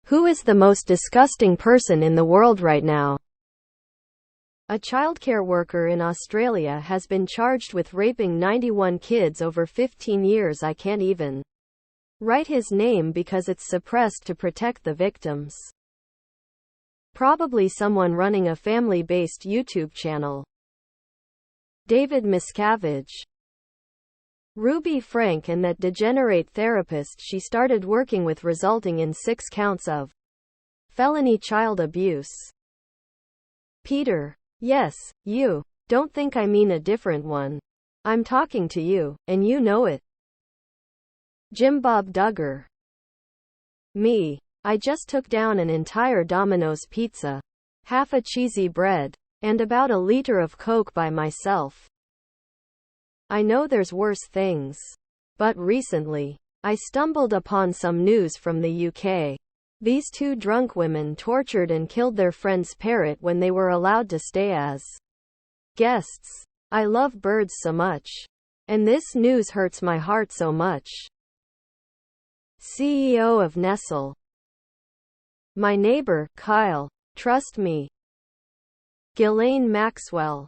Who is the most disgusting person in the world right now? A childcare worker in Australia has been charged with raping 91 kids over 15 years. I can't even write his name because it's suppressed to protect the victims. Probably someone running a family-based YouTube channel. David Miscavige. Ruby Frank and that degenerate therapist she started working with, resulting in 6 counts of felony child abuse. Peter. Yes, you. Don't think I mean a different one. I'm talking to you, and you know it. Jim Bob Duggar. Me. I just took down an entire Domino's pizza, half a cheesy bread, and about a liter of Coke by myself. I know there's worse things. But recently, I stumbled upon some news from the UK. These 2 drunk women tortured and killed their friend's parrot when they were allowed to stay as guests. I love birds so much. And this news hurts my heart so much. CEO of Nestle. My neighbor, Kyle. Trust me. Ghislaine Maxwell.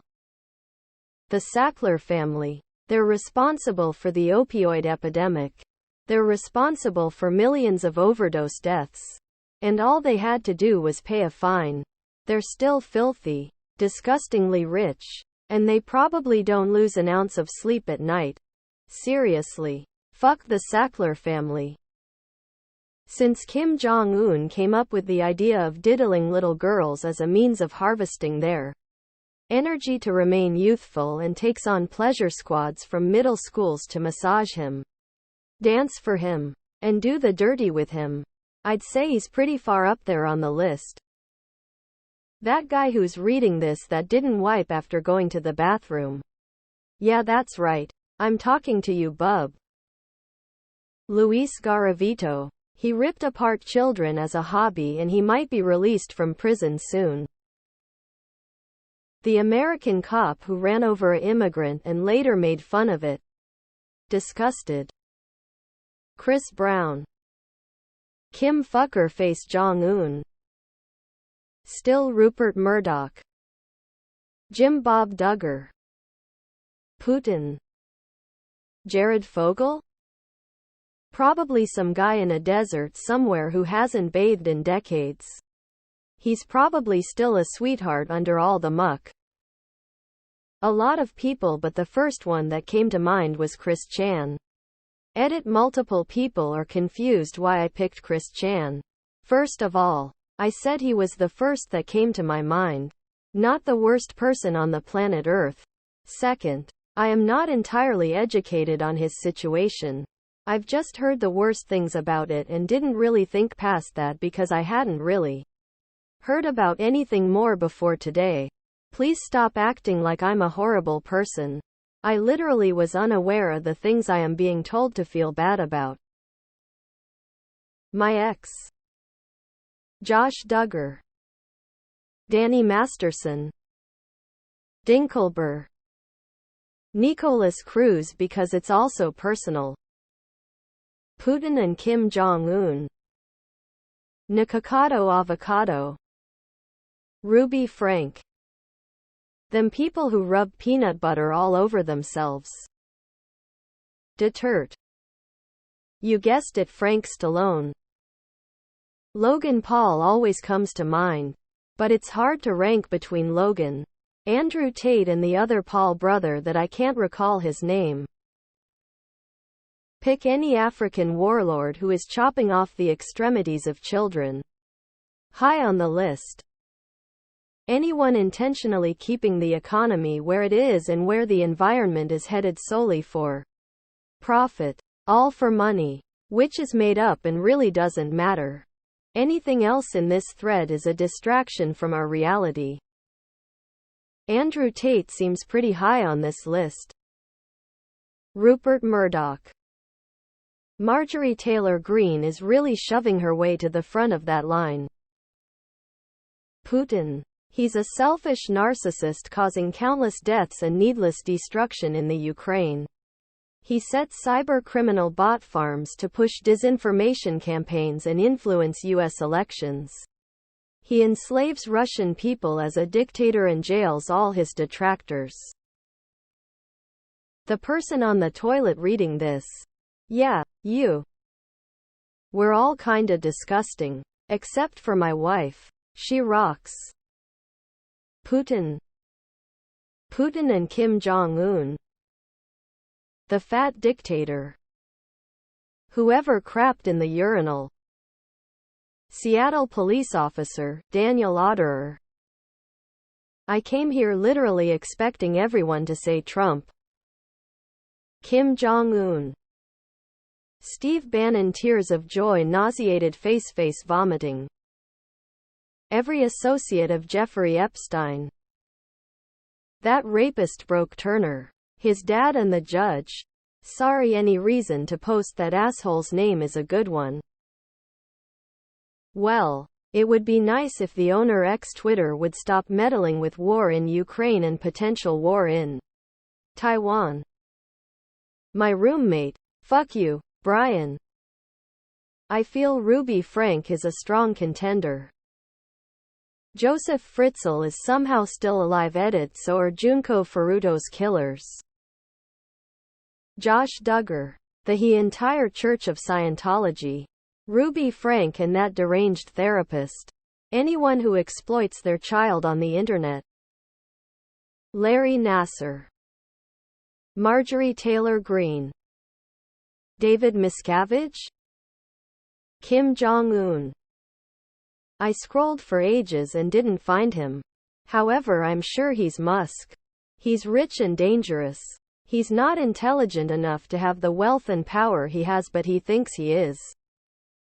The Sackler family. They're responsible for the opioid epidemic. They're responsible for millions of overdose deaths. And all they had to do was pay a fine. They're still filthy, disgustingly rich. And they probably don't lose an ounce of sleep at night. Seriously. Fuck the Sackler family. Since Kim Jong-un came up with the idea of diddling little girls as a means of harvesting their energy to remain youthful, and takes on pleasure squads from middle schools to massage him, dance for him, and do the dirty with him, I'd say he's pretty far up there on the list. That guy who's reading this that didn't wipe after going to the bathroom. Yeah, that's right. I'm talking to you, bub. Luis Garavito. He ripped apart children as a hobby and he might be released from prison soon. The American cop who ran over an immigrant and later made fun of it. Disgusted. Chris Brown. Kim fucker face Jong-un. Still Rupert Murdoch. Jim Bob Duggar. Putin. Jared Fogle? Probably some guy in a desert somewhere who hasn't bathed in decades. He's probably still a sweetheart under all the muck. A lot of people, but the first one that came to mind was Chris Chan. Edit. Multiple people are confused why I picked Chris Chan. First of all, I said he was the first that came to my mind. Not the worst person on the planet Earth. Second, I am not entirely educated on his situation. I've just heard the worst things about it and didn't really think past that because I hadn't really heard about anything more before today. Please stop acting like I'm a horrible person. I literally was unaware of the things I am being told to feel bad about. My ex. Josh Duggar. Danny Masterson. Dinkelber. Nicholas Cruz, because it's also personal. Putin and Kim Jong-un. Nikocado Avocado. Ruby Frank. Them people who rub peanut butter all over themselves. Duterte. You guessed it, Frank Stallone. Logan Paul always comes to mind. But it's hard to rank between Logan, Andrew Tate and the other Paul brother that I can't recall his name. Pick any African warlord who is chopping off the extremities of children. High on the list. Anyone intentionally keeping the economy where it is and where the environment is headed solely for profit. All for money. Which is made up and really doesn't matter. Anything else in this thread is a distraction from our reality. Andrew Tate seems pretty high on this list. Rupert Murdoch. Marjorie Taylor Greene is really shoving her way to the front of that line. Putin. He's a selfish narcissist causing countless deaths and needless destruction in the Ukraine. He sets cyber-criminal bot farms to push disinformation campaigns and influence U.S. elections. He enslaves Russian people as a dictator and jails all his detractors. The person on the toilet reading this. Yeah, you. We're all kinda disgusting. Except for my wife. She rocks. Putin. Putin and Kim Jong-un. The fat dictator. Whoever crapped in the urinal. Seattle police officer, Daniel Otterer. I came here literally expecting everyone to say Trump. Kim Jong-un. Steve Bannon, tears of joy, nauseated face vomiting. Every associate of Jeffrey Epstein. That rapist broke Turner. His dad and the judge. Sorry, any reason to post that asshole's name is a good one. Well, it would be nice if the owner ex Twitter would stop meddling with war in Ukraine and potential war in Taiwan. My roommate. Fuck you, Brian. I feel Ruby Frank is a strong contender. Joseph Fritzl is somehow still alive. Edit, so are Junko Furuto's killers. Josh Duggar. The entire Church of Scientology. Ruby Frank and that deranged therapist. Anyone who exploits their child on the internet. Larry Nassar. Marjorie Taylor Greene. David Miscavige? Kim Jong-un. I scrolled for ages and didn't find him. However, I'm sure he's Musk. He's rich and dangerous. He's not intelligent enough to have the wealth and power he has, but he thinks he is.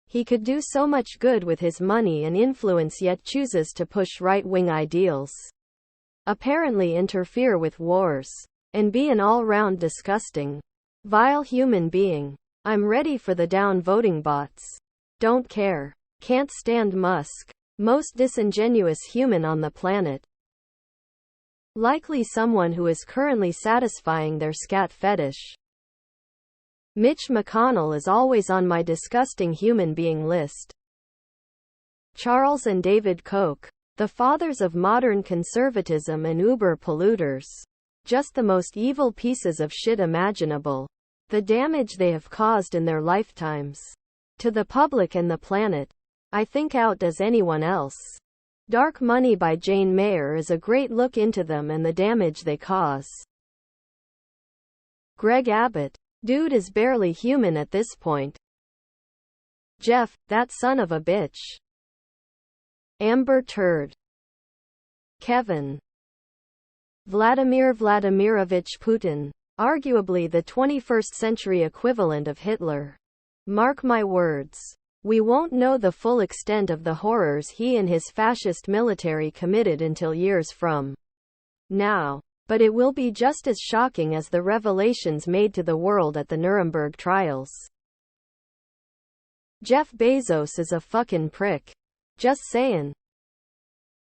He could do so much good with his money and influence, yet chooses to push right-wing ideals. Apparently interfere with wars. And be an all-round disgusting, vile human being. I'm ready for the down voting bots. Don't care. Can't stand Musk. Most disingenuous human on the planet. Likely someone who is currently satisfying their scat fetish. Mitch McConnell is always on my disgusting human being list. Charles and David Koch. The fathers of modern conservatism and uber polluters. Just the most evil pieces of shit imaginable. The damage they have caused in their lifetimes. To the public and the planet. I think outdoes anyone else. Dark Money by Jane Mayer is a great look into them and the damage they cause. Greg Abbott. Dude is barely human at this point. Jeff, that son of a bitch. Amber Turd. Kevin. Vladimir Vladimirovich Putin. Arguably the 21st century equivalent of Hitler. Mark my words. We won't know the full extent of the horrors he and his fascist military committed until years from now. But it will be just as shocking as the revelations made to the world at the Nuremberg trials. Jeff Bezos is a fucking prick. Just saying.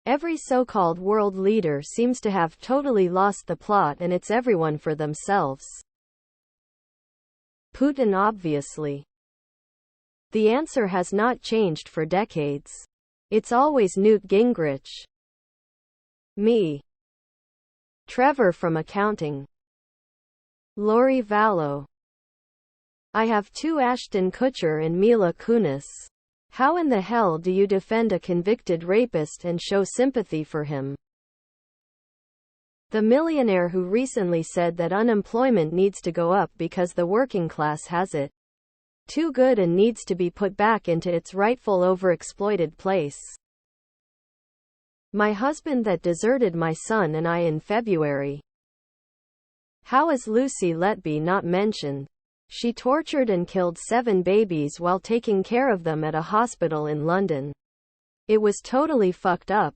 Every so-called world leader seems to have totally lost the plot, and it's everyone for themselves. Putin, obviously. The answer has not changed for decades. It's always Newt Gingrich. Me. Trevor from accounting. Lori Vallow. I have two Ashton Kutcher and Mila Kunis. How in the hell do you defend a convicted rapist and show sympathy for him? The millionaire who recently said that unemployment needs to go up because the working class has it too good and needs to be put back into its rightful overexploited place. My husband that deserted my son and I in February. How is Lucy Letby not mentioned? She tortured and killed 7 babies while taking care of them at a hospital in London. It was totally fucked up.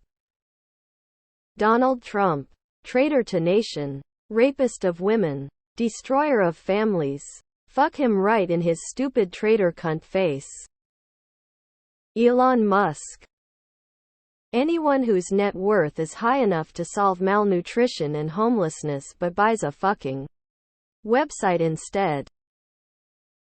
Donald Trump. Traitor to nation. Rapist of women. Destroyer of families. Fuck him right in his stupid traitor cunt face. Elon Musk. Anyone whose net worth is high enough to solve malnutrition and homelessness but buys a fucking website instead.